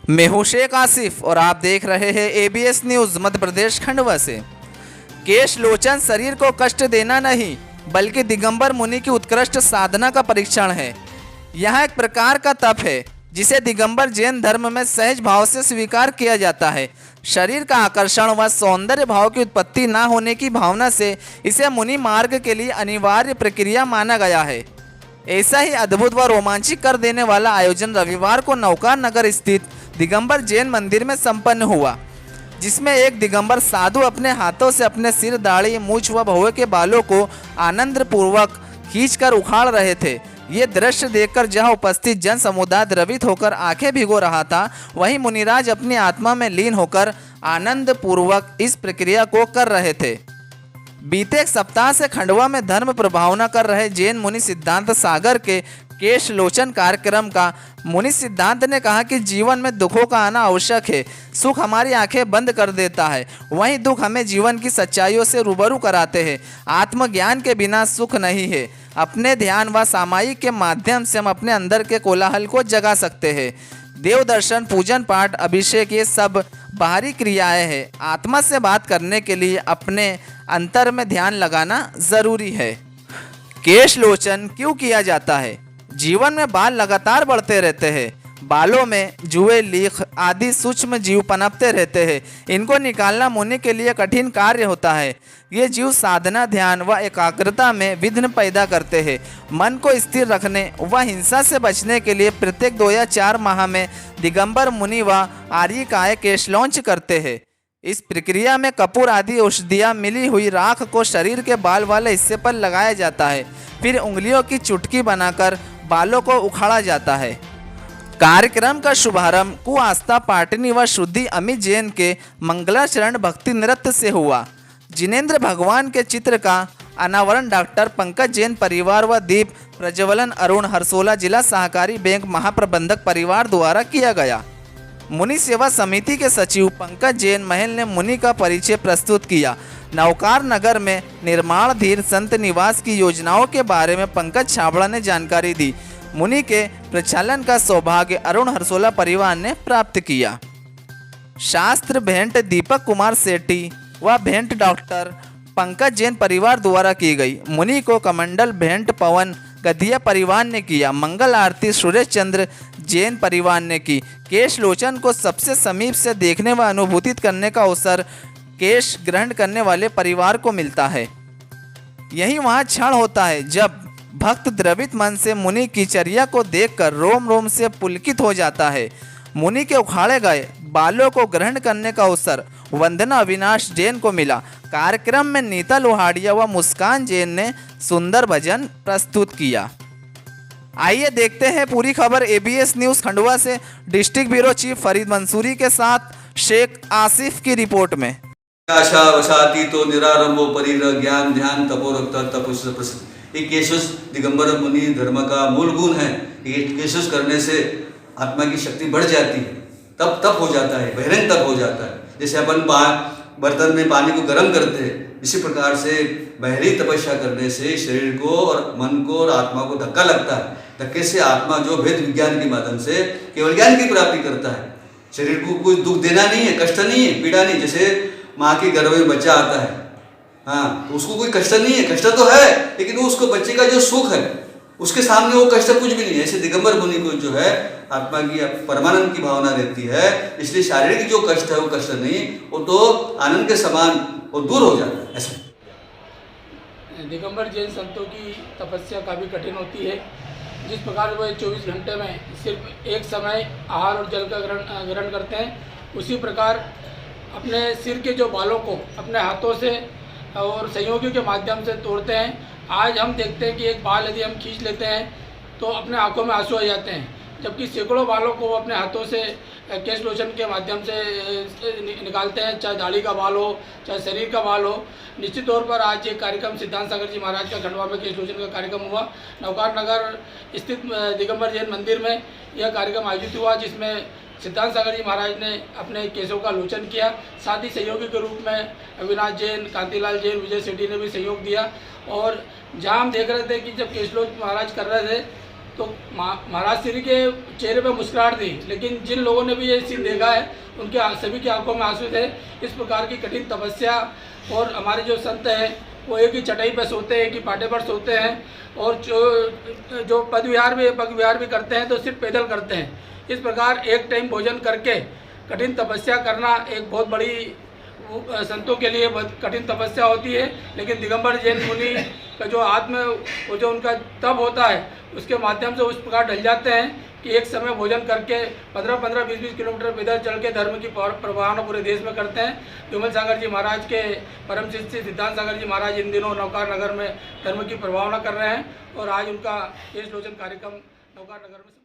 मैं हूं शेख आसिफ और आप देख रहे हैं एबीएस न्यूज मध्य प्रदेश खंडवा से। केश लोचन शरीर को कष्ट देना नहीं बल्कि दिगंबर मुनि की उत्कृष्ट साधना का परीक्षण है। यह एक प्रकार का तप है जिसे दिगंबर जैन धर्म में सहज भाव से स्वीकार किया जाता है। शरीर का आकर्षण व सौंदर्य भाव की उत्पत्ति न होने की भावना से इसे मुनि मार्ग के लिए अनिवार्य प्रक्रिया माना गया है। ऐसा ही अद्भुत व रोमांचित कर देने वाला आयोजन रविवार को नौकार नगर स्थित दिगंबर जैन मंदिर में संपन्न हुआ, जिसमें एक दिगंबर साधु अपने हाथों से अपने सिर, दाढ़ी, मूछ व भौवे के बालों को आनंद पूर्वक खींचकर उखाड़ रहे थे। ये दृश्य देखकर जहां उपस्थित जन समुदाय द्रवित होकर आंखें भिगो रहा था, वहीं मुनिराज अपनी आत्मा में लीन होकर आनंद पूर्वक इस प्रक्रिया को कर रहे थे। बीते एक सप्ताह से खंडवा में धर्म प्रभावना कर रहे जैन मुनि सिद्धांत सागर के केश लोचन कार्यक्रम का मुनि सिद्धांत ने कहा कि जीवन में दुखों का आना आवश्यक है। सुख हमारी आंखें बंद कर देता है, वहीं दुख हमें जीवन की सच्चाइयों से रूबरू कराते हैं। आत्मज्ञान के बिना सुख नहीं है। अपने ध्यान व सामायिक के माध्यम से हम अपने अंदर के कोलाहल को जगा सकते हैं। देव दर्शन, पूजन पाठ, अभिषेक ये सब बाहरी क्रियाएं हैं। आत्मा से बात करने के लिए अपने अंतर में ध्यान लगाना जरूरी है। केश लोचन क्यों किया जाता है? जीवन में बाल लगातार बढ़ते रहते हैं। बालों में जुए, लीख आदि सूक्ष्म जीव पनपते रहते हैं। इनको निकालना मुनि के लिए कठिन कार्य होता है। ये जीव साधना, ध्यान व एकाग्रता में विघ्न पैदा करते हैं। मन को स्थिर रखने व हिंसा से बचने के लिए प्रत्येक 2 या 4 माह में दिगंबर मुनि व आर्यिकाएं केशलौंच करते हैं। इस प्रक्रिया में कपूर आदि औषधियाँ मिली हुई राख को शरीर के बाल वाले हिस्से पर लगाया जाता है। फिर उंगलियों की चुटकी बनाकर बालों को उखाड़ा जाता है। कार्यक्रम का शुभारंभ कुआस्था पाटनी व शुद्धि अमित जैन के मंगलाचरण भक्ति नृत्य से हुआ। जिनेंद्र भगवान के चित्र का अनावरण डॉक्टर पंकज जैन परिवार व दीप प्रज्वलन अरुण हरसोला जिला सहकारी बैंक महाप्रबंधक परिवार द्वारा किया गया। मुनि सेवा समिति के सचिव पंकज जैन महल ने मुनि का परिचय प्रस्तुत किया। नौकार नगर में निर्माणाधीन संत निवास की योजनाओं के बारे में पंकज छाबड़ा ने जानकारी दी। मुनि के प्रचालन का सौभाग्य अरुण हरसोला परिवार ने प्राप्त किया। शास्त्र भेंट दीपक कुमार सेठी व भेंट डॉक्टर पंकज जैन परिवार द्वारा की गई। मुनि को कमंडल भेंट पवन गधिया परिवार ने किया। मंगल आरती सुरेश चंद्र जैन परिवार ने की। केश लोचन को सबसे समीप से देखने व अनुभूतित करने का अवसर केश ग्रहण करने वाले परिवार को मिलता है। यही वहाँ क्षण होता है जब भक्त द्रवित मन से मुनि की चर्या को देखकर रोम रोम से पुलकित हो जाता है। मुनि के उखाड़े गए बालों को ग्रहण करने का अवसर वंदना अविनाश जैन को मिला। कार्यक्रम में नीता लोहाड़िया व मुस्कान जैन ने सुंदर भजन प्रस्तुत किया। आइए देखते हैं पूरी खबर एबीएस न्यूज खंडवा से district bureau chief Farid Mansuri के साथ शेख आसिफ की रिपोर्ट में। आशा वशाती तो निरारंभो परीर ज्ञान ध्यान तपोरक्ता तपस्या प्रसिद्ध। ये केशुष दिगंबर मुनि धर्म का मूल गुण है। ये केशुष करने से आत्मा की शक्ति बढ़ जाती है, तप हो जाता है, बहिरंग तप हो जाता है। जैसे अपन बर्तन में पानी को गर्म करते हैं, इसी प्रकार से बहरी तपस्या करने से शरीर को और मन को और आत्मा को धक्का लगता है। धक्के से आत्मा जो भेद विज्ञान के माध्यम से केवल ज्ञान की प्राप्ति करता है। शरीर को कोई दुख देना नहीं है, कष्ट नहीं है, पीड़ा नहीं। जैसे माँ के गर्भ में बच्चा आता है, हाँ, तो उसको कोई कष्ट नहीं है, कष्ट तो है लेकिन वो उसको बच्चे का जो सुख है उसके सामने वो कष्ट कुछ भी नहीं है। ऐसे दिगंबर मुनि को जो है आत्मा की परमानंद की भावना रहती है, इसलिए शारीरिक जो कष्ट है वो कष्ट नहीं, वो तो आनंद के समान वो दूर हो जाता है। ऐसा दिगंबर जैन संतों की तपस्या काफ़ी कठिन होती है। जिस प्रकार वह 24 घंटे में सिर्फ एक समय आहार और जल का ग्रहण करते हैं, उसी प्रकार अपने सिर के जो बालों को अपने हाथों से और संयोगियों के माध्यम से तोड़ते हैं। आज हम देखते हैं कि एक बाल यदि हम खींच लेते हैं तो अपने आंखों में आंसू आ जाते हैं, जबकि सैकड़ों बालों को अपने हाथों से केश लोचन के माध्यम से निकालते हैं, चाहे दाढ़ी का बाल हो, चाहे शरीर का बाल हो। निश्चित तौर पर आज ये कार्यक्रम सिद्धांत सागर जी महाराज का खंडवा में केश लोचन का कार्यक्रम हुआ। नौकार नगर स्थित दिगंबर जैन मंदिर में यह कार्यक्रम आयोजित हुआ, जिसमें सिद्धांत सागर जी महाराज ने अपने केशों का लोचन किया। साथ ही सहयोगी के रूप में अविनाश जैन, कांतिलाल जैन, विजय सेठी ने भी सहयोग दिया। और जहाँ हम देख रहे थे कि जब केशलोच महाराज कर रहे थे तो महाराज श्री के चेहरे पर मुस्कुराहट थी, लेकिन जिन लोगों ने भी ये सीन देखा है उनके सभी की आंखों में आंसू थे। इस प्रकार की कठिन तपस्या, और हमारे जो संत हैं वो एक ही चटाई पर सोते हैं, एक ही पाटे पर सोते हैं, और जो पग विहार भी करते हैं तो सिर्फ पैदल करते हैं। इस प्रकार एक टाइम भोजन करके कठिन तपस्या करना एक बहुत बड़ी संतों के लिए बहुत कठिन तपस्या होती है। लेकिन दिगंबर जैन मुनि का जो वो जो उनका तप होता है उसके माध्यम से उस प्रकार ढल जाते हैं कि एक समय भोजन करके 15-15, 20-20 किलोमीटर पैदल चल के धर्म की प्रभावना पूरे देश में करते हैं। विमल सागर जी महाराज के परम शिष्य सिद्धांत सागर जी महाराज इन दिनों नौकार नगर में धर्म की प्रभावना कर रहे हैं, और आज उनका केश लोचन कार्यक्रम नौकार नगर में